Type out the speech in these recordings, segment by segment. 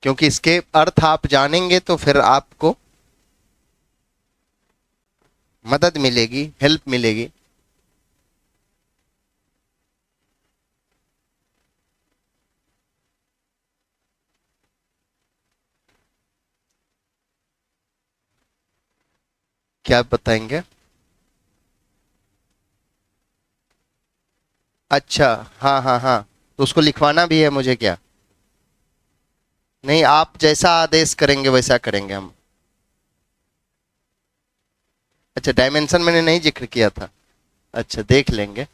क्योंकि इसके अर्थ आप जानेंगे तो फिर आपको मदद मिलेगी, हेल्प मिलेगी। क्या बताएंगे? अच्छा, हाँ हाँ हाँ, तो उसको लिखवाना भी है मुझे क्या? नहीं, आप जैसा आदेश करेंगे वैसा करेंगे हम। अच्छा, डायमेंशन मैंने नहीं जिक्र किया था। अच्छा, देख लेंगे।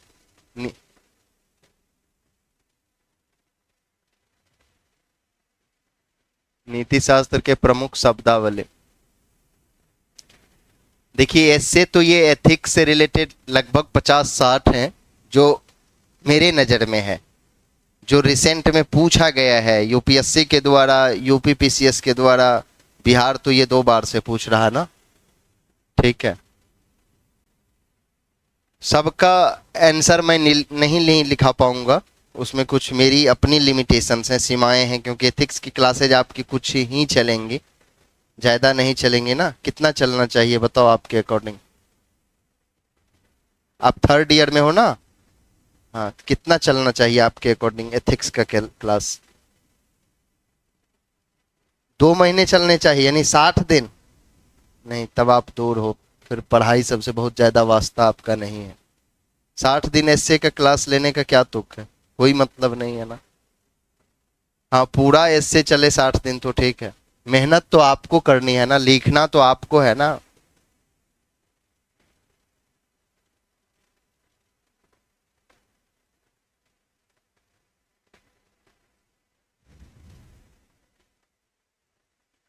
नी, नीति शास्त्र के प्रमुख शब्दावली। देखिए, ऐसे तो ये एथिक्स से रिलेटेड लगभग 50-60 हैं जो मेरे नज़र में है, जो रिसेंट में पूछा गया है यूपीएससी के द्वारा, यूपीपीसीएस के द्वारा। बिहार तो ये 2 बार से पूछ रहा ना। ठीक है, सबका आंसर मैं नहीं लिखा पाऊंगा, उसमें कुछ मेरी अपनी लिमिटेशंस हैं, सीमाएं हैं, क्योंकि एथिक्स की क्लासेज आपकी कुछ ही चलेंगी, ज़्यादा नहीं चलेंगे ना। कितना चलना चाहिए बताओ आपके अकॉर्डिंग? आप 3rd ईयर में हो ना? हाँ, तो कितना चलना चाहिए आपके अकॉर्डिंग एथिक्स का क्लास? 2 महीने चलने चाहिए, यानी 60 दिन? नहीं, तब आप दूर हो, फिर पढ़ाई सबसे बहुत ज़्यादा वास्ता आपका नहीं है। 60 दिन एसए का क्लास लेने का क्या तुक है? कोई मतलब नहीं है ना। हाँ, पूरा एसए चले 60 दिन तो ठीक है। मेहनत तो आपको करनी है ना, लिखना तो आपको है ना।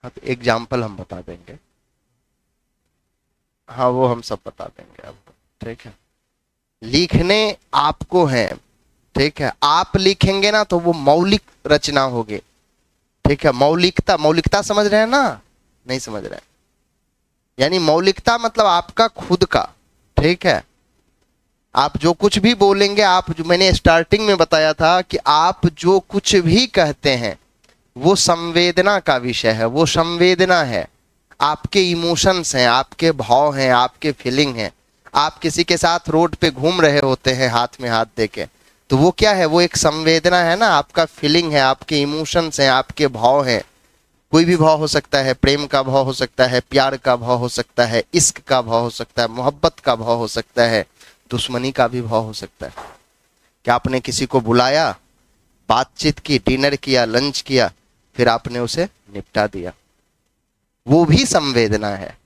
हाँ, तो एग्जाम्पल हम बता देंगे। हाँ, वो हम सब बता देंगे आपको। ठीक है, लिखने आपको है। ठीक है, आप लिखेंगे ना तो वो मौलिक रचना होगी। ठीक है, मौलिकता, मौलिकता समझ रहे हैं ना? नहीं समझ रहे हैं? यानी मौलिकता मतलब आपका खुद का। ठीक है, आप जो कुछ भी बोलेंगे, आप जो मैंने स्टार्टिंग में बताया था कि आप जो कुछ भी कहते हैं वो संवेदना का विषय है, वो संवेदना है, आपके इमोशंस हैं, आपके भाव हैं, आपके फीलिंग हैं। आप किसी के साथ रोड पे घूम रहे होते हैं हाथ में हाथ देके, तो वो क्या है? वो एक संवेदना है ना, आपका फीलिंग है, आपके इमोशंस हैं, आपके भाव हैं। कोई भी भाव हो सकता है, प्रेम का भाव हो सकता है, प्यार का भाव हो सकता है, इश्क का भाव हो सकता है, मोहब्बत का भाव हो सकता है, दुश्मनी का भी भाव हो सकता है। क्या आपने किसी को बुलाया, बातचीत की, डिनर किया, लंच किया, फिर आपने उसे निपटा दिया, वो भी संवेदना है।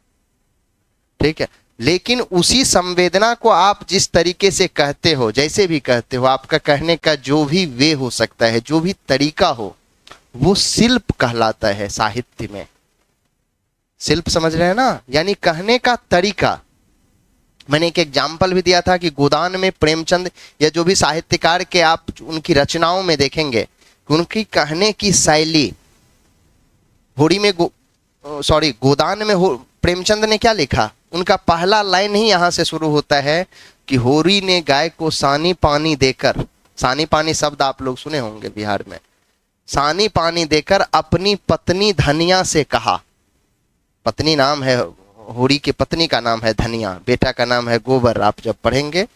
ठीक है, लेकिन उसी संवेदना को आप जिस तरीके से कहते हो, जैसे भी कहते हो, आपका कहने का जो भी वे हो सकता है, जो भी तरीका हो, वो शिल्प कहलाता है साहित्य में। शिल्प समझ रहे हैं ना, यानी कहने का तरीका। मैंने एक एग्जाम्पल भी दिया था कि गोदान में प्रेमचंद या जो भी साहित्यकार के आप उनकी रचनाओं में देखेंगे, उनकी कहने की शैली। होड़ी में सॉरी, गोदान में प्रेमचंद ने क्या लिखा? उनका पहला लाइन ही यहां से शुरू होता है कि होरी ने गाय को सानी पानी देकर, सानी पानी शब्द आप लोग सुने होंगे बिहार में, सानी पानी देकर अपनी पत्नी धनिया से कहा। पत्नी नाम है, होरी की पत्नी का नाम है धनिया, बेटा का नाम है गोबर, आप जब पढ़ेंगे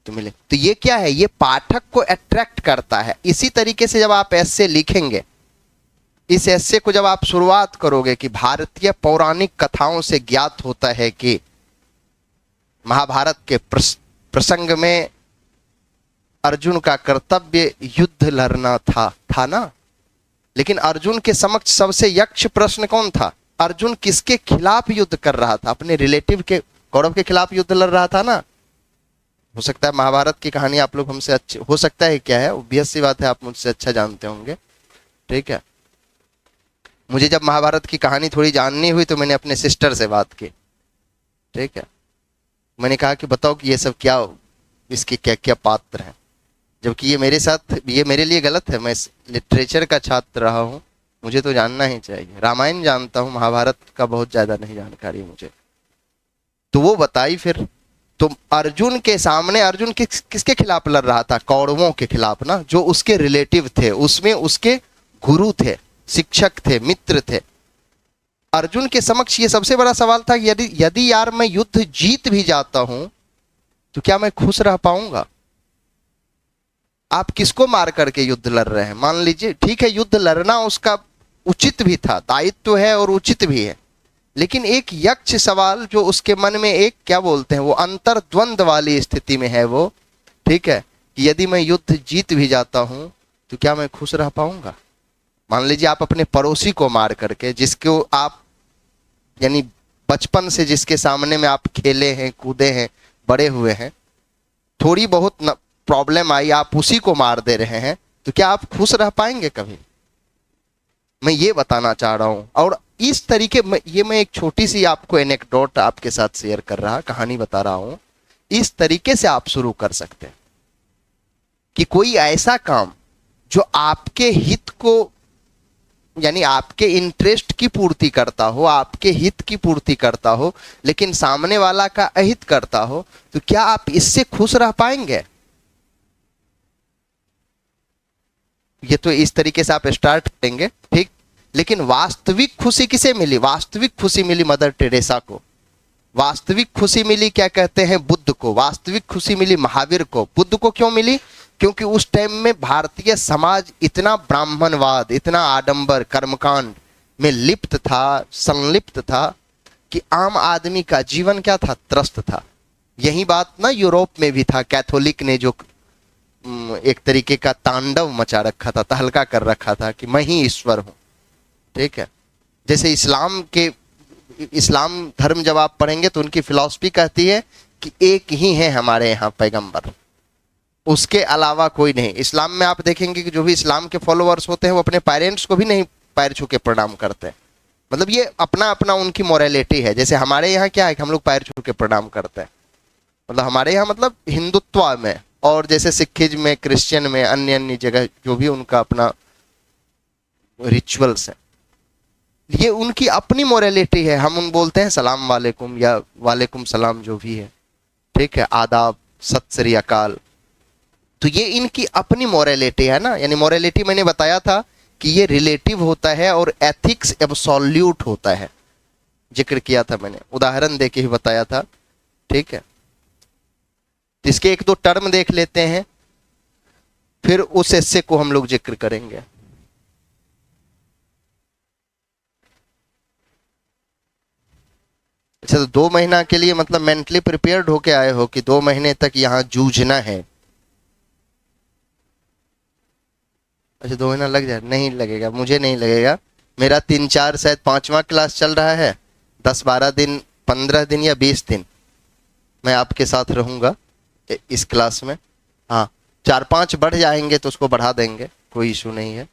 तो मिले। तो ये क्या है? ये पाठक को अट्रैक्ट करता है। इसी तरीके से जब आप ऐसे लिखेंगे, इस ऐसे को जब आप शुरुआत करोगे कि भारतीय पौराणिक कथाओं से ज्ञात होता है कि महाभारत के प्रसंग में अर्जुन का कर्तव्य युद्ध लड़ना था ना, लेकिन अर्जुन के समक्ष सबसे यक्ष प्रश्न कौन था? अर्जुन किसके खिलाफ युद्ध कर रहा था? अपने रिलेटिव के, कौरव के खिलाफ युद्ध लड़ रहा था ना। हो सकता है महाभारत की कहानी आप लोग हमसे अच्छी, हो सकता है क्या है, ऑब्वियस सी बात है, आप मुझसे अच्छा जानते होंगे। ठीक है, मुझे जब महाभारत की कहानी थोड़ी जाननी हुई तो मैंने अपने सिस्टर से बात की। ठीक है, मैंने कहा कि बताओ कि ये सब क्या, इसके क्या क्या पात्र हैं, जबकि ये मेरे साथ, ये मेरे लिए गलत है। मैं लिटरेचर का छात्र रहा हूँ, मुझे तो जानना ही चाहिए। रामायण जानता हूँ, महाभारत का बहुत ज़्यादा नहीं जानकारी मुझे। तो वो बताई फिर। तो अर्जुन के सामने, अर्जुन किसके खिलाफ लड़ रहा था? कौरवों के खिलाफ ना, जो उसके रिलेटिव थे, उसमें उसके गुरु थे, शिक्षक थे, मित्र थे। अर्जुन के समक्ष ये सबसे बड़ा सवाल था कि यदि यदि यार मैं युद्ध जीत भी जाता हूं तो क्या मैं खुश रह पाऊंगा? आप किसको मार करके युद्ध लड़ रहे हैं? मान लीजिए ठीक है, युद्ध लड़ना उसका उचित भी था, दायित्व है और उचित भी है, लेकिन एक यक्ष सवाल जो उसके मन में एक क्या बोलते हैं, वो अंतर्द्वंद वाली स्थिति में है वो, ठीक है, कि यदि मैं युद्ध जीत भी जाता हूं तो क्या मैं खुश रह पाऊंगा? मान लीजिए आप अपने पड़ोसी को मार करके, जिसको आप यानी बचपन से जिसके सामने में आप खेले हैं, कूदे हैं, बड़े हुए हैं, थोड़ी बहुत प्रॉब्लम आई, आप उसी को मार दे रहे हैं, तो क्या आप खुश रह पाएंगे कभी? मैं ये बताना चाह रहा हूं। और इस तरीके में ये मैं एक छोटी सी आपको एनेक्डोट आपके साथ शेयर कर रहा, कहानी बता रहा हूं। इस तरीके से आप शुरू कर सकते हैं कि कोई ऐसा काम जो आपके हित को यानी आपके इंटरेस्ट की पूर्ति करता हो, आपके हित की पूर्ति करता हो, लेकिन सामने वाला का अहित करता हो, तो क्या आप इससे खुश रह पाएंगे? ये तो इस तरीके से आप स्टार्ट करेंगे, ठीक। लेकिन वास्तविक खुशी किसे मिली? वास्तविक खुशी मिली मदर टेरेसा को, वास्तविक खुशी मिली क्या कहते हैं बुद्ध को, वास्तविक खुशी मिली महावीर को। बुद्ध को क्यों मिली? क्योंकि उस टाइम में भारतीय समाज इतना ब्राह्मणवाद, इतना आडंबर, कर्मकांड में लिप्त था, संलिप्त था, कि आम आदमी का जीवन क्या था? त्रस्त था। यही बात ना यूरोप में भी था। कैथोलिक ने जो एक तरीके का तांडव मचा रखा था, तहलका कर रखा था कि मैं ही ईश्वर हूं, ठीक है। जैसे इस्लाम धर्म जब आप पढ़ेंगे तो उनकी फिलॉसफी कहती है कि एक ही है हमारे यहाँ पैगंबर, उसके अलावा कोई नहीं। इस्लाम में आप देखेंगे कि जो भी इस्लाम के फॉलोअर्स होते हैं वो अपने पेरेंट्स को भी नहीं पैर छू के प्रणाम करते हैं। मतलब ये अपना अपना उनकी मोरालिटी है। जैसे हमारे यहाँ क्या है कि हम लोग पैर छू के प्रणाम करते हैं, मतलब हमारे यहाँ मतलब हिंदुत्व में, और जैसे सिखिज्म में, क्रिश्चियन में, अन्य अन्य जगह जो भी उनका अपना रिचुअल्स है, ये उनकी अपनी मोरालिटी है। हम उन बोलते हैं सलाम वालेकुम या वालेकुम सलाम, जो भी है, ठीक है, आदाब, सत श्री अकाल। तो ये इनकी अपनी मोरालिटी है ना। यानी मोरालिटी मैंने बताया था कि ये रिलेटिव होता है और एथिक्स एब्सोल्यूट होता है, जिक्र किया था मैंने, उदाहरण देके ही बताया था, ठीक है। तो इसके एक दो टर्म देख लेते हैं, फिर उस हिस्से को हम लोग जिक्र करेंगे। अच्छा, तो 2 महीना के लिए मतलब मेंटली प्रिपेयर्ड होके आए हो कि 2 महीने तक यहाँ जूझना है? अच्छा, 2 महीना लग जाए? नहीं लगेगा, मुझे नहीं लगेगा। मेरा 3-4 शायद 5वां क्लास चल रहा है, 10-12 दिन, 15 दिन या 20 दिन मैं आपके साथ रहूंगा इस क्लास में। हाँ, 4-5 बढ़ जाएंगे तो उसको बढ़ा देंगे, कोई इशू नहीं है,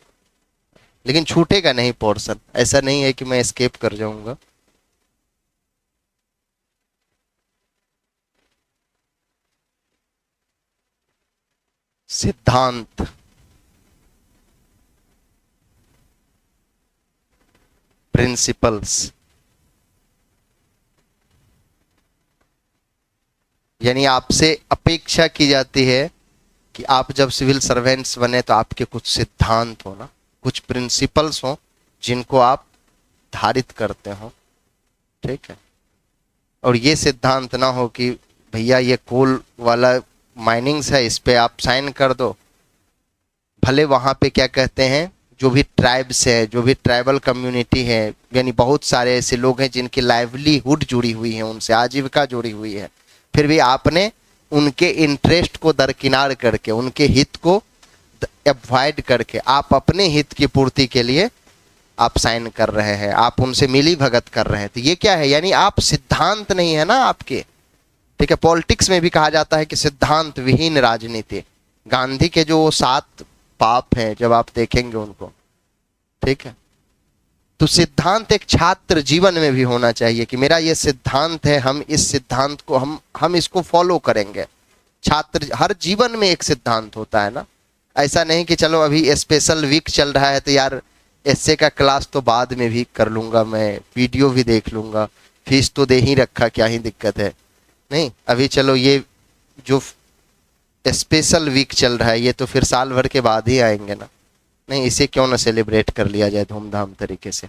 लेकिन छूटेगा नहीं पोर्शन। ऐसा नहीं है कि मैं एस्केप कर जाऊंगा। सिद्धांत, प्रिंसिपल्स, यानी आपसे अपेक्षा की जाती है कि आप जब सिविल सर्वेंट्स बने तो आपके कुछ सिद्धांत हो ना, कुछ प्रिंसिपल्स हो जिनको आप धारित करते हो, ठीक है। और ये सिद्धांत ना हो कि भैया ये कोल वाला माइनिंग्स है, इस पे आप साइन कर दो। भले वहाँ पे क्या कहते हैं, जो भी ट्राइब्स है, जो भी ट्राइबल कम्युनिटी है, यानी बहुत सारे ऐसे लोग हैं जिनकी लाइवलीहुड जुड़ी हुई है, उनसे आजीविका जुड़ी हुई है, फिर भी आपने उनके इंटरेस्ट को दरकिनार करके, उनके हित को अवॉइड करके, आप अपने हित की पूर्ति के लिए आप साइन कर रहे हैं, आप उनसे मिली भगत कर रहे हैं। तो ये क्या है? यानी आप सिद्धांत नहीं है ना आपके, ठीक है। पॉलिटिक्स में भी कहा जाता है कि सिद्धांत विहीन राजनीति। गांधी के जो 7 पाप हैं जब आप देखेंगे उनको, ठीक है, तो सिद्धांत एक छात्र जीवन में भी होना चाहिए कि मेरा ये सिद्धांत है, हम इस सिद्धांत को हम इसको फॉलो करेंगे। छात्र हर जीवन में एक सिद्धांत होता है ना। ऐसा नहीं कि चलो अभी स्पेशल वीक चल रहा है तो यार एसए का क्लास तो बाद में भी कर लूंगा, मैं वीडियो भी देख लूंगा, फीस तो दे ही रखा, क्या ही दिक्कत है। नहीं, अभी चलो ये जो स्पेशल वीक चल रहा है ये तो फिर साल भर के बाद ही आएंगे ना। नहीं, इसे क्यों ना सेलिब्रेट कर लिया जाए धूमधाम तरीके से।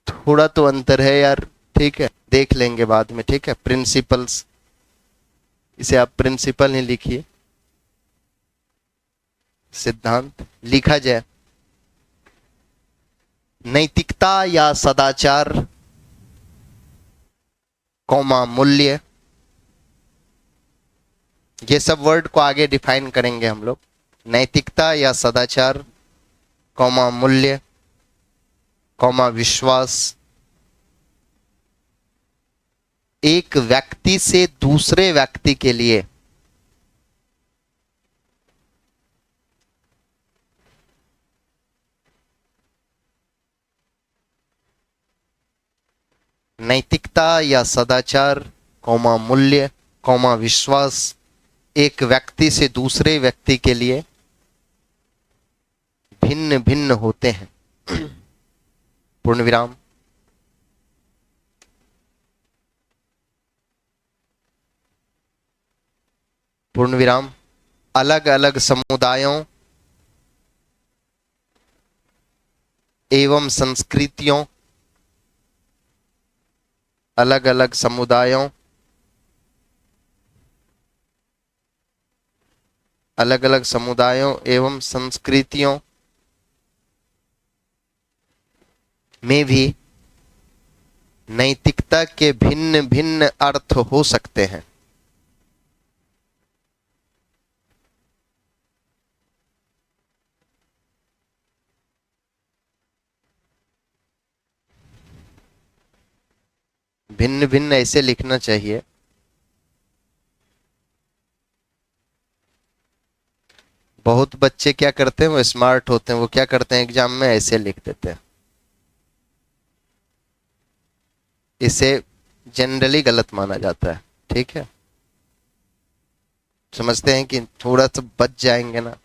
थोड़ा तो अंतर है यार, ठीक है, देख लेंगे बाद में, ठीक है। प्रिंसिपल्स, इसे आप प्रिंसिपल ही लिखिए, सिद्धांत लिखा जाए। नैतिकता या सदाचार, कौमा मूल्य, ये सब वर्ड को आगे डिफाइन करेंगे हम लोग। नैतिकता या सदाचार, कौमा मूल्य, कौमा विश्वास, एक व्यक्ति से दूसरे व्यक्ति के लिए नैतिकता या सदाचार, कौमा मूल्य, कौमा विश्वास, एक व्यक्ति से दूसरे व्यक्ति के लिए भिन्न भिन्न होते हैं, पूर्ण विराम। पूर्ण विराम। अलग अलग समुदायों एवं संस्कृतियों, अलग अलग समुदायों, अलग अलग समुदायों एवं संस्कृतियों में भी नैतिकता के भिन्न भिन्न अर्थ हो सकते हैं। भिन्न भिन्न ऐसे लिखना चाहिए, बहुत बच्चे क्या करते हैं, वो स्मार्ट होते हैं, वो क्या करते हैं एग्जाम में ऐसे लिख देते हैं। इसे जनरली गलत माना जाता है, ठीक है। समझते हैं कि थोड़ा सा बच जाएंगे ना,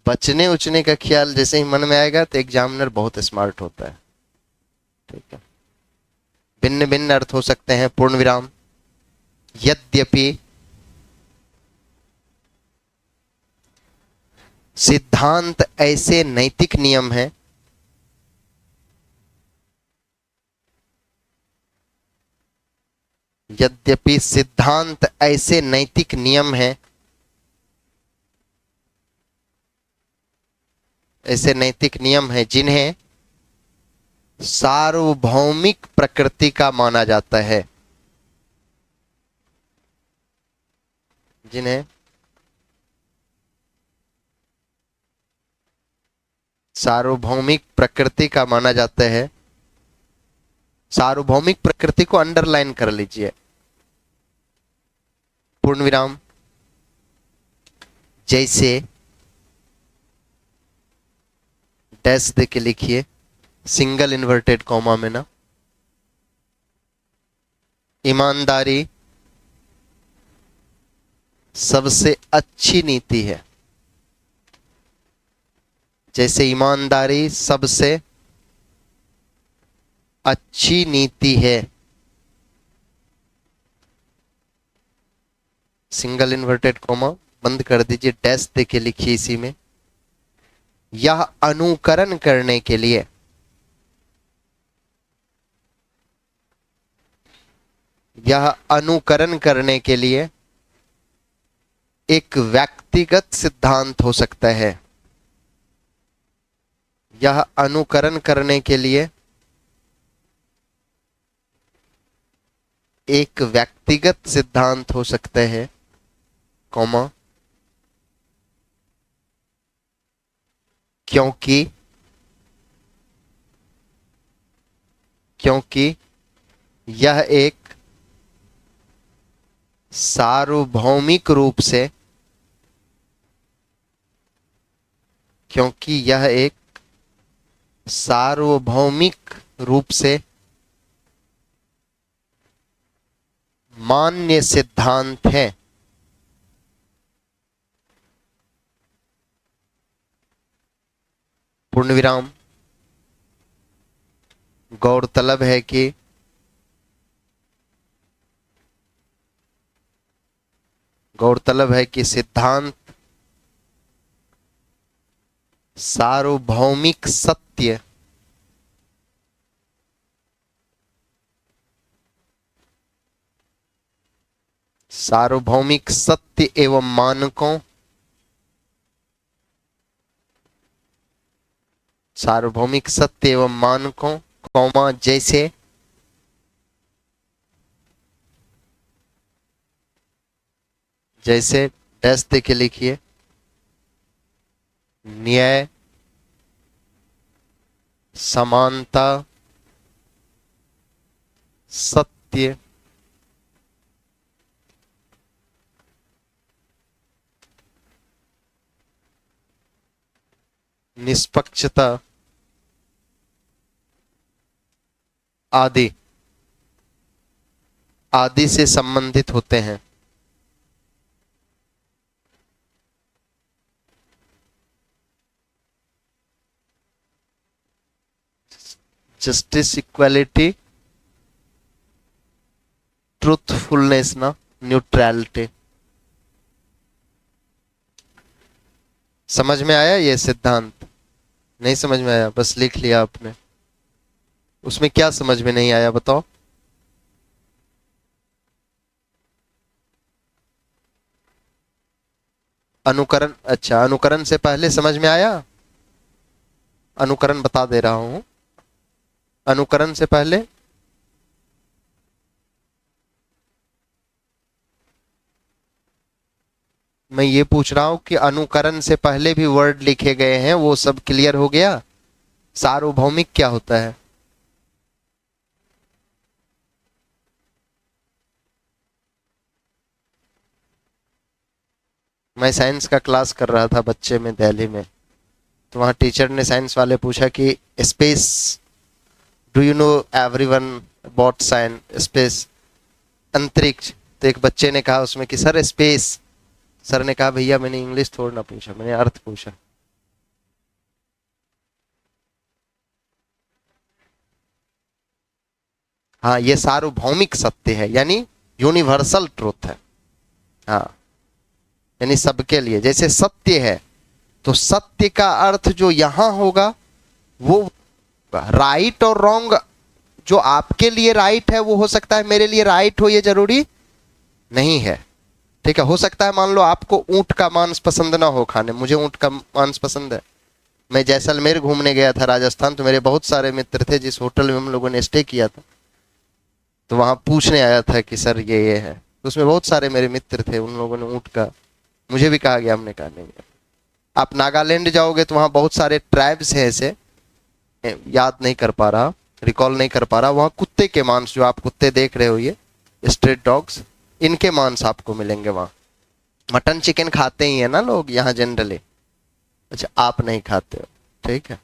बचने उचने का ख्याल जैसे ही मन में आएगा तो एग्जामिनर बहुत स्मार्ट होता है, ठीक है। भिन्न भिन्न अर्थ हो सकते हैं, पूर्ण विराम। यद्यपि सिद्धांत ऐसे नैतिक नियम हैं यद्यपि सिद्धांत ऐसे नैतिक नियम हैं, ऐसे नैतिक नियम हैं जिन्हें सार्वभौमिक प्रकृति का माना जाता है, जिन्हें सार्वभौमिक प्रकृति का माना जाता है। सार्वभौमिक प्रकृति को अंडरलाइन कर लीजिए, पूर्ण विराम। जैसे डैश दे के लिखिए, सिंगल इन्वर्टेड कॉमा में ना, ईमानदारी सबसे अच्छी नीति है। जैसे ईमानदारी सबसे अच्छी नीति है, सिंगल इन्वर्टेड कॉमा बंद कर दीजिए, डैश देके लिखिए इसी में। यह अनुकरण करने के लिए यह अनुकरण करने के लिए एक व्यक्तिगत सिद्धांत हो सकता है। यह अनुकरण करने के लिए एक व्यक्तिगत सिद्धांत हो सकता है, कॉमा, क्योंकि यह एक सार्वभौमिक रूप से क्योंकि यह एक सार्वभौमिक रूप से मान्य सिद्धांत है। पूर्ण विराम। गौरतलब है कि गौरतलब है कि सिद्धांत सार्वभौमिक सत्य सार्वभौमिक सत्य एवं मानकों सार्वभौमिक सत्य एवं मानकों कौमा जैसे जैसे डैश दे के लिखिए न्याय समानता सत्य निष्पक्षता आदि आदि से संबंधित होते हैं। जस्टिस इक्वालिटी ट्रूथफुलनेस ना न्यूट्रलिटी। समझ में आया ये सिद्धांत? नहीं समझ में आया? बस लिख लिया आपने। उसमें क्या समझ में नहीं आया बताओ? अनुकरण, अच्छा अनुकरण से पहले समझ में आया? अनुकरण बता दे रहा हूं। अनुकरण से पहले मैं ये पूछ रहा हूं कि अनुकरण से पहले भी वर्ड लिखे गए हैं, वो सब क्लियर हो गया? सार्वभौमिक क्या होता है? मैं साइंस का क्लास कर रहा था बच्चे में दिल्ली में, तो वहां टीचर ने साइंस वाले पूछा कि space, do you know everyone about science space, अंतरिक्ष। तो एक बच्चे ने कहा उसमें कि सर स्पेस। सर ने कहा भैया मैंने इंग्लिश थोड़ा ना पूछा, मैंने अर्थ पूछा। हाँ ये सार्वभौमिक सत्य है, यानी यूनिवर्सल ट्रूथ है। हाँ यानी सबके लिए, जैसे सत्य है तो सत्य का अर्थ जो यहां होगा वो राइट और रॉन्ग, जो आपके लिए राइट है वो हो सकता है मेरे लिए राइट हो, ये जरूरी नहीं है। ठीक है, हो सकता है मान लो आपको ऊंट का मांस पसंद ना हो खाने, मुझे ऊंट का मांस पसंद है। मैं जैसलमेर घूमने गया था राजस्थान, तो मेरे बहुत सारे मित्र थे, जिस होटल में हम लोगों ने स्टे किया था तो वहां पूछने आया था कि सर ये है, तो उसमें बहुत सारे मेरे मित्र थे, उन लोगों ने ऊंट का, मुझे भी कहा गया, हमने कहा नहीं। आप नागालैंड जाओगे तो वहां बहुत सारे ट्राइब्स हैं ऐसे, याद नहीं कर पा रहा, रिकॉल नहीं कर पा रहा, वहां कुत्ते के मांस, जो आप कुत्ते देख रहे हो ये स्ट्रीट डॉग्स, इनके मांस आपको मिलेंगे वहां। मटन चिकन खाते ही है ना लोग यहाँ जनरली। अच्छा आप नहीं खाते हो, ठीक है।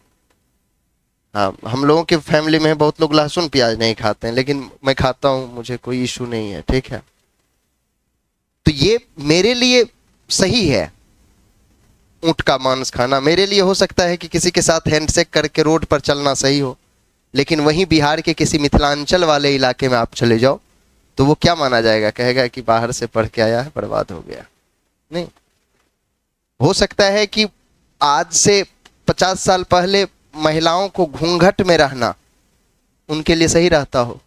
हाँ हम लोगों की फैमिली में बहुत लोग लहसुन प्याज नहीं खाते हैं, लेकिन मैं खाता हूँ, मुझे कोई इशू नहीं है, ठीक है। तो ये मेरे लिए सही है, ऊंट का मांस खाना मेरे लिए हो सकता है कि किसी के साथ हैंडशेक करके रोड पर चलना सही हो, लेकिन वहीं बिहार के किसी मिथिलांचल वाले इलाके में आप चले जाओ तो वो क्या माना जाएगा? कहेगा कि बाहर से पढ़ के आया है, बर्बाद हो गया। नहीं, हो सकता है कि आज से 50 साल पहले महिलाओं को घूंघट में रहना उनके लिए सही रहता हो,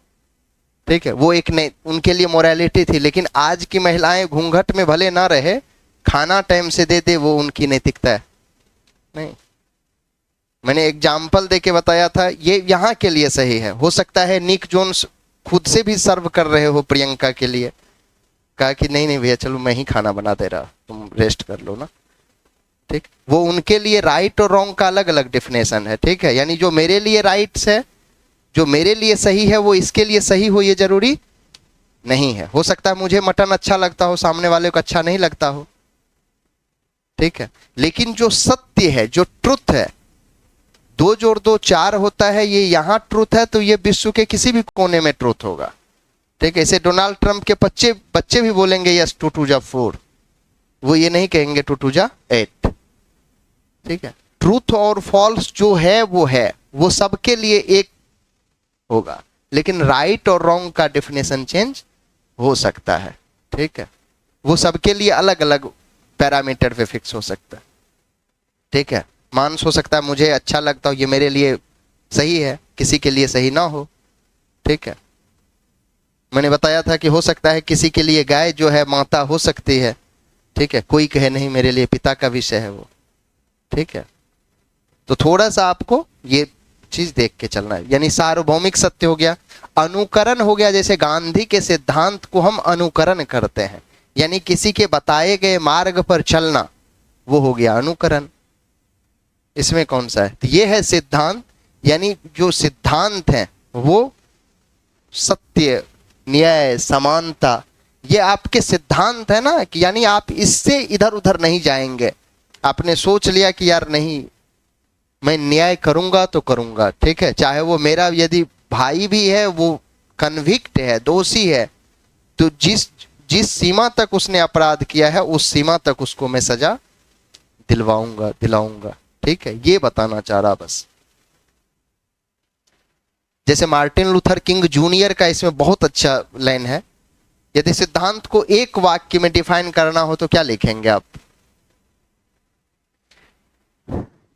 ठीक है, वो एक नहीं उनके लिए मोरालिटी थी, लेकिन आज की महिलाएं घूंघट में भले ना रहे, खाना टाइम से दे दे, वो उनकी नैतिकता है। नहीं, मैंने एग्जाम्पल देके बताया था, ये यहाँ के लिए सही है। हो सकता है निक जोन्स खुद से भी सर्व कर रहे हो प्रियंका के लिए, कहा कि नहीं नहीं भैया चलो मैं ही खाना बना दे रहा, तुम रेस्ट कर लो ना, ठीक। वो उनके लिए राइट और रॉन्ग का अलग अलग डेफिनेशन है, ठीक है। यानी जो मेरे लिए राइट्स है, जो मेरे लिए सही है, वो इसके लिए सही हो ये जरूरी नहीं है। हो सकता है मुझे मटन अच्छा लगता हो, सामने वाले को अच्छा नहीं लगता हो, ठीक है। लेकिन जो सत्य है, जो ट्रुथ है, 2 जोड़ 2 4 होता है, ये यहाँ ट्रुथ है तो ये विश्व के किसी भी कोने में ट्रुथ होगा, ठीक है। ऐसे डोनाल्ड ट्रंप के बच्चे भी बोलेंगे यस 2 2 जा 4, वो ये नहीं कहेंगे 2 2 जा 8, ठीक है। ट्रूथ और फॉल्स जो है वो सबके लिए एक होगा, लेकिन राइट और रॉन्ग का डेफिनेशन चेंज हो सकता है, ठीक है। वो सबके लिए अलग अलग पैरामीटर पे फिक्स हो सकता है। ठीक है, मांस हो सकता है मुझे अच्छा लगता हो, ये मेरे लिए सही है, किसी के लिए सही ना हो। ठीक है, मैंने बताया था कि हो सकता है किसी के लिए गाय जो है माता हो सकती है। ठीक है, कोई कहे नहीं मेरे लिए पिता का विषय है वो। ठीक है, तो थोड़ा सा आपको ये चीज देख के चलना है। यानी सार्वभौमिक सत्य हो गया, अनुकरण हो गया, जैसे गांधी के सिद्धांत को हम अनुकरण करते हैं, यानी किसी के बताए गए मार्ग पर चलना, वो हो गया अनुकरण। इसमें कौन सा है, तो ये है सिद्धांत। यानी जो सिद्धांत है वो सत्य, न्याय, समानता, ये आपके सिद्धांत है ना, कि यानी आप इससे इधर उधर नहीं जाएंगे। आपने सोच लिया कि यार नहीं, मैं न्याय करूंगा तो करूंगा। ठीक है, चाहे वो मेरा यदि भाई भी है, वो कन्विक्ट है, दोषी है, तो जिस जिस सीमा तक उसने अपराध किया है उस सीमा तक उसको मैं सजा दिलवाऊंगा, दिलाऊंगा। ठीक है, ये बताना चाह रहा बस। जैसे मार्टिन लूथर किंग जूनियर का इसमें बहुत अच्छा लाइन है, यदि सिद्धांत को एक वाक्य में डिफाइन करना हो तो क्या लिखेंगे आप?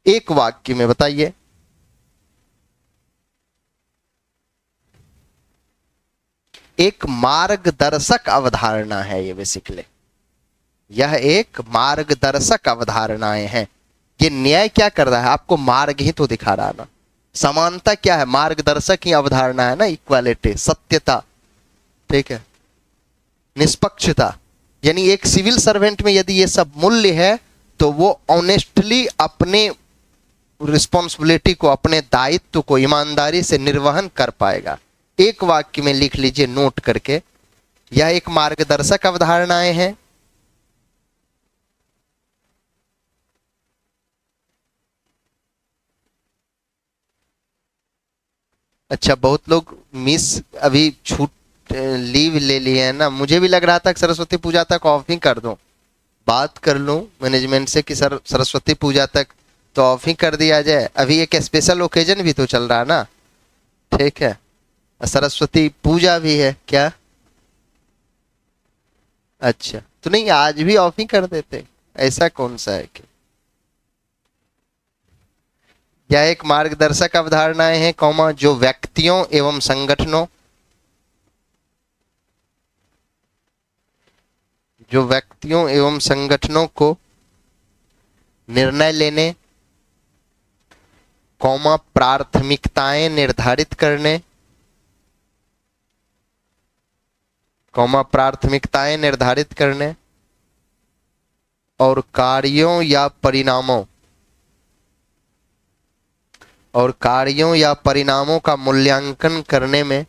एक वाक्य में बताइए। एक मार्गदर्शक अवधारणा है ये, बेसिकली यह एक मार्गदर्शक अवधारणाएं हैं। ये न्याय क्या कर रहा है, आपको मार्ग ही तो दिखा रहा ना। समानता क्या है, मार्गदर्शक ही अवधारणा है ना। इक्वालिटी, सत्यता, ठीक है, निष्पक्षता, यानी एक सिविल सर्वेंट में यदि ये सब मूल्य है तो वो ऑनेस्टली अपने रिस्पॉन्सिबिलिटी को, अपने दायित्व को ईमानदारी से निर्वहन कर पाएगा। एक वाक्य में लिख लीजिए नोट करके, यह एक मार्गदर्शक अवधारणाएं हैं। अच्छा, बहुत लोग मिस अभी छूट लीव ले लिए है ना। मुझे भी लग रहा था कि सरस्वती पूजा तक ऑफ ही कर दूं, बात कर लूं मैनेजमेंट से कि सर सरस्वती पूजा तक तो ऑफ ही कर दिया जाए। अभी एक स्पेशल ओकेजन भी तो चल रहा है ना। ठीक है, सरस्वती पूजा भी है क्या? अच्छा, तो नहीं आज भी ऑफ ही कर देते, ऐसा कौन सा है कि? यह एक मार्गदर्शक अवधारणाएं हैं, कौमा, जो व्यक्तियों एवं संगठनों, जो व्यक्तियों एवं संगठनों को निर्णय लेने, कौमा, प्राथमिकताएं निर्धारित करने, कौमा, प्राथमिकताएं निर्धारित करने और कार्यों या परिणामों, और कार्यों या परिणामों का मूल्यांकन करने में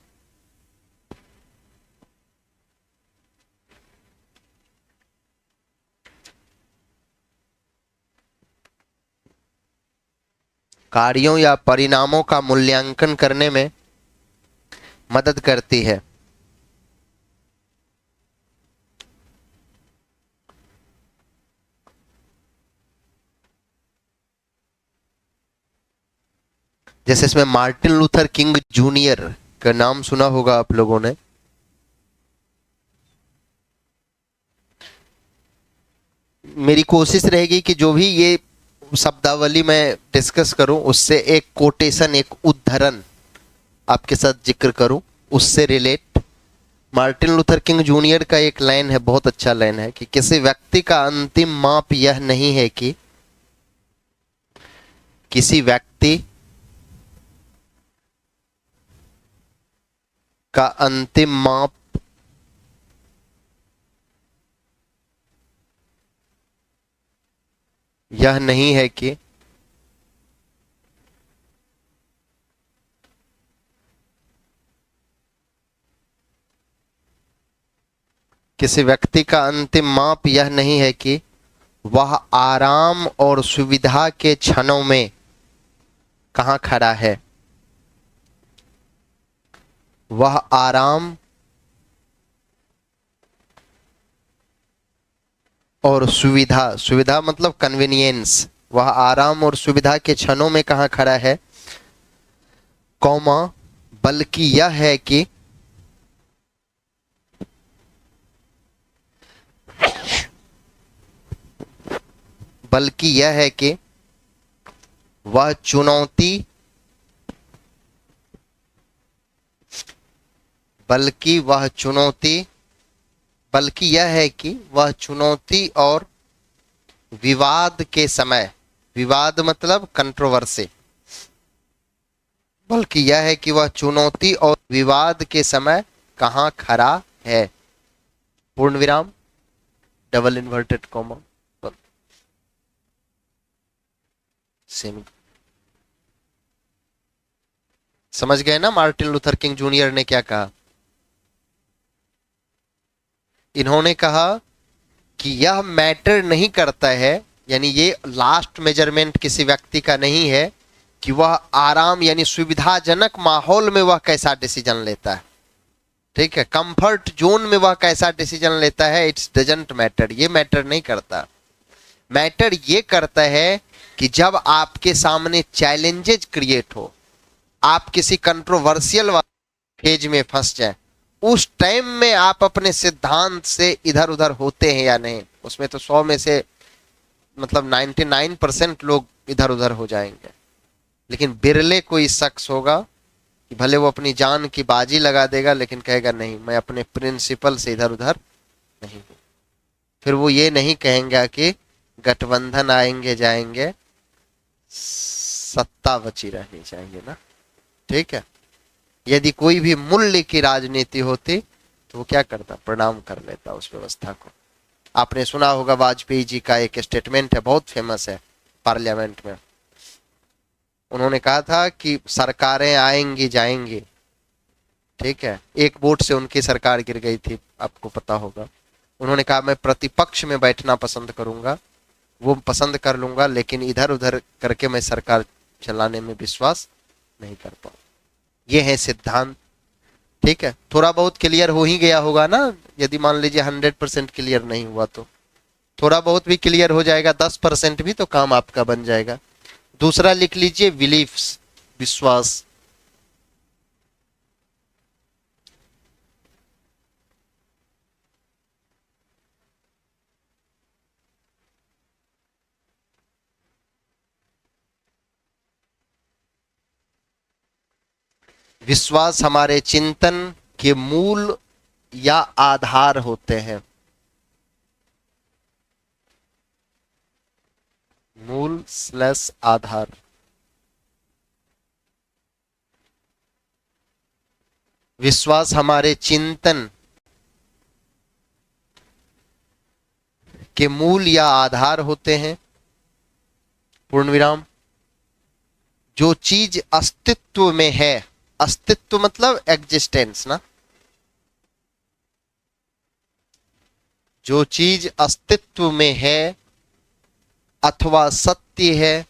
कार्यों या परिणामों का मूल्यांकन करने में मदद करती है। जैसे इसमें मार्टिन लूथर किंग जूनियर का नाम सुना होगा आप लोगों ने। मेरी कोशिश रहेगी कि जो भी ये शब्दावली मैं डिस्कस करूं उससे एक कोटेशन, एक उद्धरण आपके साथ जिक्र करूं, उससे relate. Martin Luther king junior का एक लाइन है, बहुत अच्छा लाइन है, कि किसी व्यक्ति का अंतिम माप यह नहीं है कि, किसी व्यक्ति का अंतिम माप यह नहीं है कि किसी व्यक्ति का अंतिम माप यह नहीं है कि वह आराम और सुविधा के क्षणों में कहां खड़ा है। वह आराम और सुविधा, सुविधा मतलब कन्वीनियंस, वह आराम और सुविधा के क्षणों में कहां खड़ा है, कौमा, बल्कि यह है कि बल्कि यह है कि वह चुनौती बल्कि वह चुनौती बल्कि यह है कि वह चुनौती और विवाद के समय, विवाद मतलब कंट्रोवर्सी, बल्कि यह है कि वह चुनौती और विवाद के समय कहाँ खड़ा है, पूर्ण विराम, डबल इन्वर्टेड कॉमा, सेमी। समझ गए ना मार्टिन लूथर किंग जूनियर ने क्या कहा? इन्होंने कहा कि यह मैटर नहीं करता है, यानी ये लास्ट मेजरमेंट किसी व्यक्ति का नहीं है कि वह आराम यानी सुविधाजनक माहौल में वह कैसा डिसीजन लेता है, ठीक है, कंफर्ट जोन में वह कैसा डिसीजन लेता है, इट्स डजंट मैटर, ये मैटर नहीं करता। मैटर ये करता है कि जब आपके सामने चैलेंजेस क्रिएट हो, आप किसी कंट्रोवर्शियल फेज में फंस जाए, उस टाइम में आप अपने सिद्धांत से इधर उधर होते हैं या नहीं। उसमें तो 100 में से मतलब 99% लोग इधर उधर हो जाएंगे, लेकिन बिरले कोई शख्स होगा कि भले वो अपनी जान की बाजी लगा देगा लेकिन कहेगा नहीं, मैं अपने प्रिंसिपल से इधर उधर नहीं हूं। फिर वो ये नहीं कहेंगे कि गठबंधन आएंगे जाएंगे, सत्ता बची रहनी चाहिए ना, ठीक है। यदि कोई भी मूल्य की राजनीति होती तो वो क्या करता, प्रणाम कर लेता उस व्यवस्था को। आपने सुना होगा वाजपेयी जी का एक स्टेटमेंट है, बहुत फेमस है, पार्लियामेंट में उन्होंने कहा था कि सरकारें आएंगी जाएंगी, ठीक है, एक वोट से उनकी सरकार गिर गई थी, आपको पता होगा। उन्होंने कहा मैं प्रतिपक्ष में बैठना पसंद करूंगा, वो पसंद कर लूंगा, लेकिन इधर उधर करके मैं सरकार चलाने में विश्वास नहीं कर पाऊँ। ये है सिद्धांत, ठीक है। थोड़ा बहुत क्लियर हो ही गया होगा ना, यदि मान लीजिए 100% क्लियर नहीं हुआ तो थोड़ा बहुत भी क्लियर हो जाएगा, 10% भी तो काम आपका बन जाएगा। दूसरा लिख लीजिए बिलीफ्स, विश्वास। विश्वास हमारे चिंतन के मूल या आधार होते हैं, मूल स्लैश आधार। विश्वास हमारे चिंतन के मूल या आधार होते हैं, पूर्ण विराम। जो चीज अस्तित्व में है, अस्तित्व मतलब एग्जिस्टेंस ना, जो चीज अस्तित्व में है अथवा सत्य है,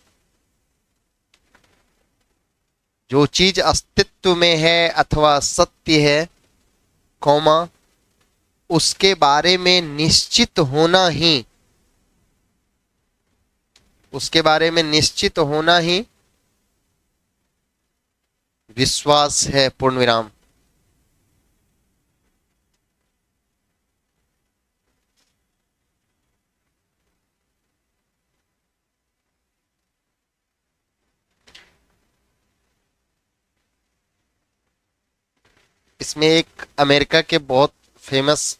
जो चीज अस्तित्व में है अथवा सत्य है, कौमा, उसके बारे में निश्चित होना ही, उसके बारे में निश्चित होना ही विश्वास है, पूर्ण विराम। इसमें एक अमेरिका के बहुत फेमस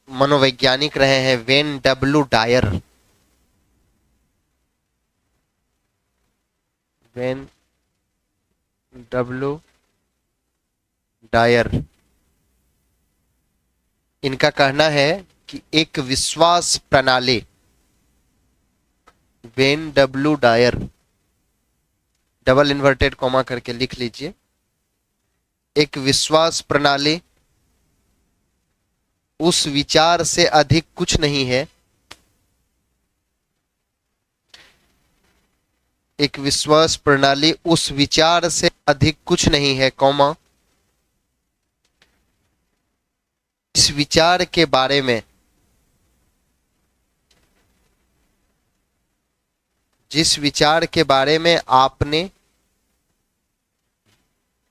मनोवैज्ञानिक रहे हैं, Wayne W Dyer, Wayne W Dyer. इनका कहना है कि एक विश्वास प्रणाली, Wayne W Dyer, double inverted comma करके लिख लीजिए, एक विश्वास प्रणाली उस विचार से अधिक कुछ नहीं है, एक विश्वास प्रणाली उस विचार से अधिक कुछ नहीं है, कौमा, इस विचार के बारे में, जिस विचार के बारे में आपने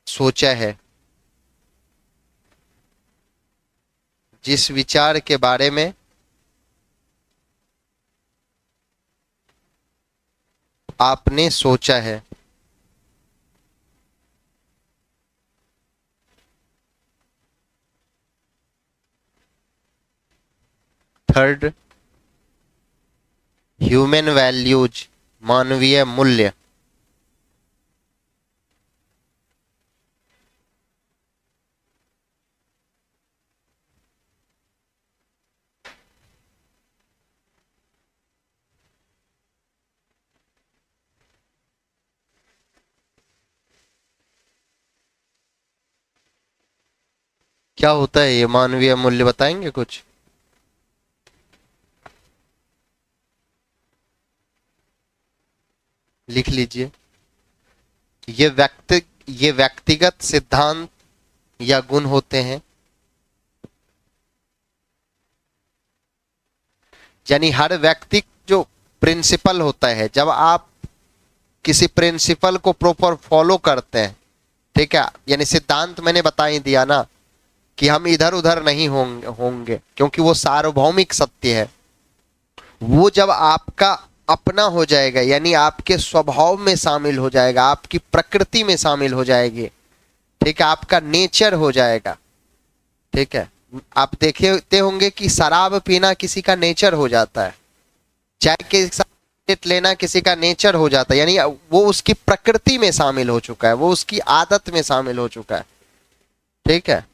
सोचा है, जिस विचार के बारे में आपने सोचा है। थर्ड, ह्यूमन वैल्यूज, मानवीय मूल्य। क्या होता है ये मानवीय मूल्य, बताएंगे कुछ? लिख लीजिए। ये व्यक्तिगत सिद्धांत या गुण होते हैं, यानी हर व्यक्ति जो प्रिंसिपल होता है, जब आप किसी प्रिंसिपल को प्रॉपर फॉलो करते हैं, ठीक है, यानी सिद्धांत मैंने बता ही दिया ना कि हम इधर उधर नहीं होंगे क्योंकि वो सार्वभौमिक सत्य है। वो जब आपका अपना हो जाएगा, यानी आपके स्वभाव में शामिल हो जाएगा, आपकी प्रकृति में शामिल हो जाएगी, ठीक है, आपका नेचर हो जाएगा। ठीक है, आप देखते होंगे कि शराब पीना किसी का नेचर हो जाता है, चाय के साथ लेना किसी का नेचर हो जाता है, यानी वो उसकी प्रकृति में शामिल हो चुका है, वो उसकी आदत में शामिल हो चुका है। ठीक है,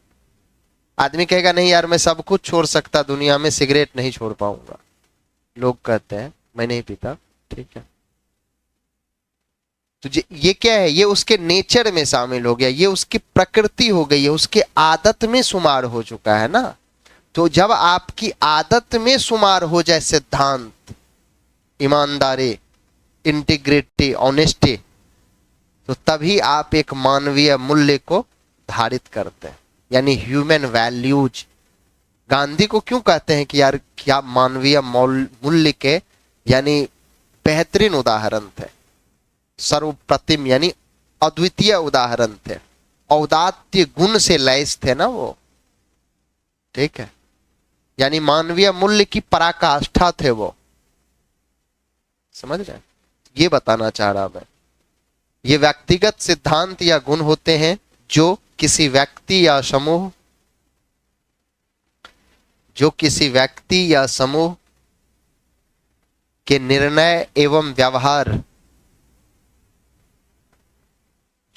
आदमी कहेगा नहीं यार मैं सब कुछ छोड़ सकता, दुनिया में सिगरेट नहीं छोड़ पाऊंगा, लोग कहते हैं मैं नहीं पीता। ठीक है, तो ये क्या है, ये उसके नेचर में शामिल हो गया, ये उसकी प्रकृति हो गई है, उसके आदत में शुमार हो चुका है ना। तो जब आपकी आदत में शुमार हो जाए सिद्धांत, ईमानदारी, इंटीग्रिटी, ऑनेस्टी, तो तभी आप एक मानवीय मूल्य को धारित करते हैं, यानी ह्यूमन वैल्यूज। गांधी को क्यों कहते हैं कि यार क्या मानवीय मूल्य के यानी बेहतरीन उदाहरण थे, सर्वप्रतिम यानी अद्वितीय उदाहरण थे, औदात्य गुण से लैस थे ना वो। ठीक है, यानी मानवीय मूल्य की पराकाष्ठा थे वो, समझ रहे हैं? ये बताना चाह रहा मैं। ये व्यक्तिगत सिद्धांत या गुण होते हैं जो किसी व्यक्ति या समूह के निर्णय एवं व्यवहार,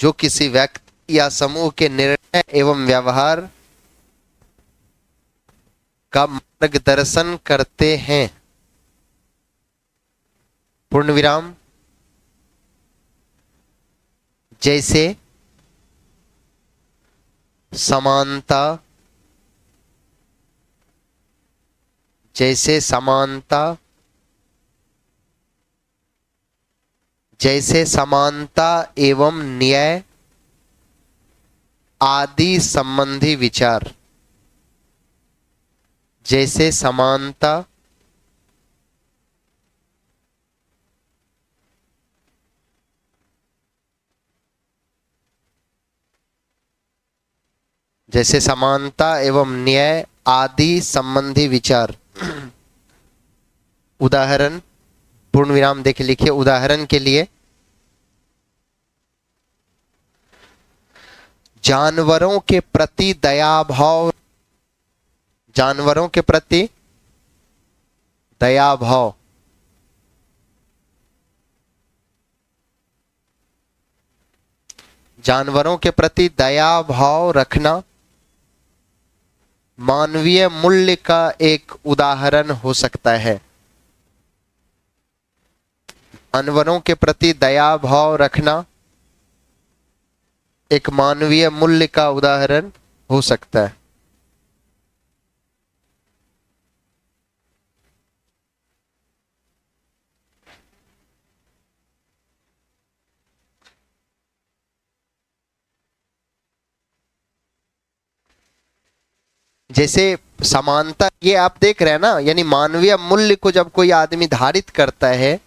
जो किसी व्यक्ति या समूह के निर्णय एवं व्यवहार का मार्गदर्शन करते हैं। पूर्ण विराम। जैसे समानता, जैसे समानता एवं न्याय आदि संबंधी विचार। जैसे समानता, एवं न्याय आदि संबंधी विचार। उदाहरण, पूर्ण विराम देखे लिखिए। उदाहरण के लिए जानवरों के प्रति दया भाव, जानवरों के प्रति दया भाव, जानवरों के प्रति दया भाव रखना मानवीय मूल्य का एक उदाहरण हो सकता है। जानवरों के प्रति दया भाव रखना एक मानवीय मूल्य का उदाहरण हो सकता है। जैसे समानता, ये आप देख रहे हैं ना, यानी मानवीय मूल्य को जब कोई आदमी धारित करता है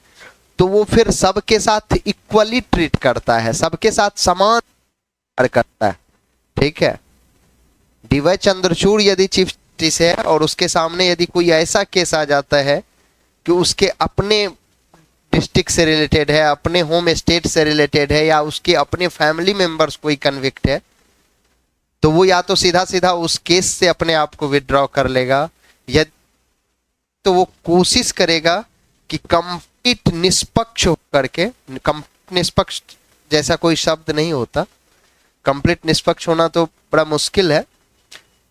तो वो फिर सबके साथ इक्वली ट्रीट करता है, सबके साथ समान करता है। ठीक है, डीवाई चंद्रचूड़ यदि चीफ जस्टिस है और उसके सामने यदि कोई ऐसा केस आ जाता है कि उसके अपने डिस्ट्रिक्ट से रिलेटेड है, अपने होम स्टेट से रिलेटेड है, या उसके अपने फैमिली मेंबर्स कोई कन्विक्ट है, तो वो या तो सीधा सीधा उस केस से अपने आप को विड्रॉ कर लेगा, या तो वो कोशिश करेगा कि कंप्लीट निष्पक्ष होकर के, निष्पक्ष जैसा कोई शब्द नहीं होता, कंप्लीट निष्पक्ष होना तो बड़ा मुश्किल है,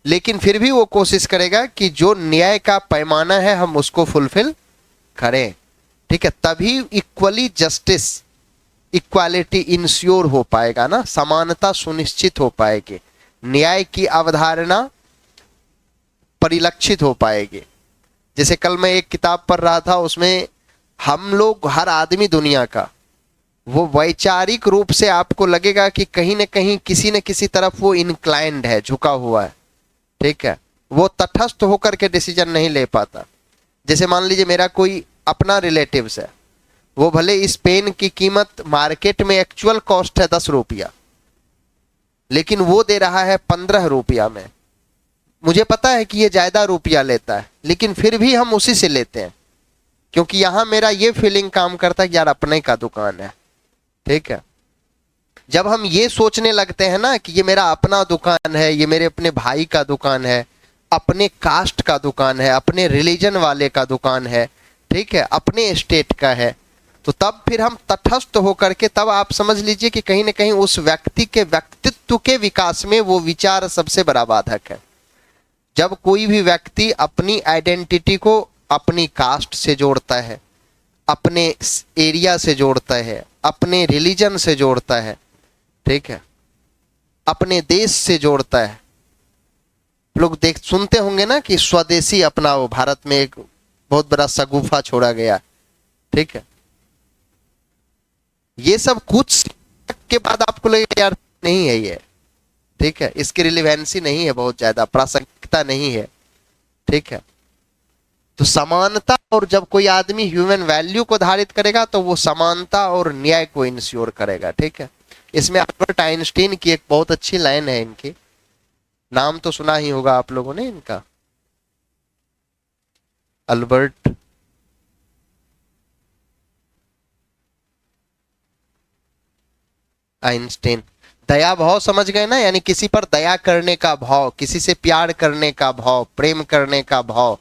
लेकिन फिर भी वो कोशिश करेगा कि जो न्याय का पैमाना है हम उसको फुलफिल करें, ठीक है। तभी इक्वली जस्टिस, इक्वालिटी इंश्योर हो पाएगा ना, समानता सुनिश्चित हो पाएगी, न्याय की अवधारणा परिलक्षित हो पाएगी। जैसे कल मैं एक किताब पढ़ रहा था, उसमें हम लोग, हर आदमी दुनिया का, वो वैचारिक रूप से आपको लगेगा कि कहीं ना कहीं किसी न किसी तरफ वो इंक्लाइंड है, झुका हुआ है, ठीक है। वो तटस्थ होकर के डिसीजन नहीं ले पाता। जैसे मान लीजिए मेरा कोई अपना रिलेटिव्स है, वो भले इस पेन की कीमत मार्केट में एक्चुअल कॉस्ट है 10 रुपया, लेकिन वो दे रहा है 15 रुपया में। मुझे पता है कि ये ज्यादा रुपया लेता है, लेकिन फिर भी हम उसी से लेते हैं, क्योंकि यहां मेरा ये फीलिंग काम करता है कि यार अपने का दुकान है, ठीक है। जब हम ये सोचने लगते हैं ना कि ये मेरा अपना दुकान है, ये मेरे अपने भाई का दुकान है, अपने कास्ट का दुकान है, अपने रिलीजन वाले का दुकान है, ठीक है, अपने स्टेट का है, तो तब फिर हम तटस्थ होकर के, तब आप समझ लीजिए कि कहीं ना कहीं उस व्यक्ति के व्यक्तित्व के विकास में वो विचार सबसे बड़ा बाधक है। जब कोई भी व्यक्ति अपनी आइडेंटिटी को अपनी कास्ट से जोड़ता है, अपने एरिया से जोड़ता है, अपने रिलीजन से जोड़ता है, ठीक है, अपने देश से जोड़ता है। लोग सुनते होंगे ना कि स्वदेशी अपनाओ, भारत में एक बहुत बड़ा शगुफा छोड़ा गया, ठीक है। ये सब कुछ के बाद आपको लगेगा यार नहीं है ये, ठीक है, इसकी रिलेवेंसी नहीं है, बहुत ज्यादा प्रासंगिकता नहीं है, ठीक है। तो समानता, और जब कोई आदमी ह्यूमन वैल्यू को धारित करेगा तो वो समानता और न्याय को इंश्योर करेगा, ठीक है। इसमें अल्बर्ट आइंस्टीन की एक बहुत अच्छी लाइन है, इनकी नाम तो सुना ही होगा आप लोगों ने इनका, अल्बर्ट आइंस्टीन। दया भाव समझ गए ना, यानी किसी पर दया करने का भाव, किसी से प्यार करने का भाव, प्रेम करने का भाव,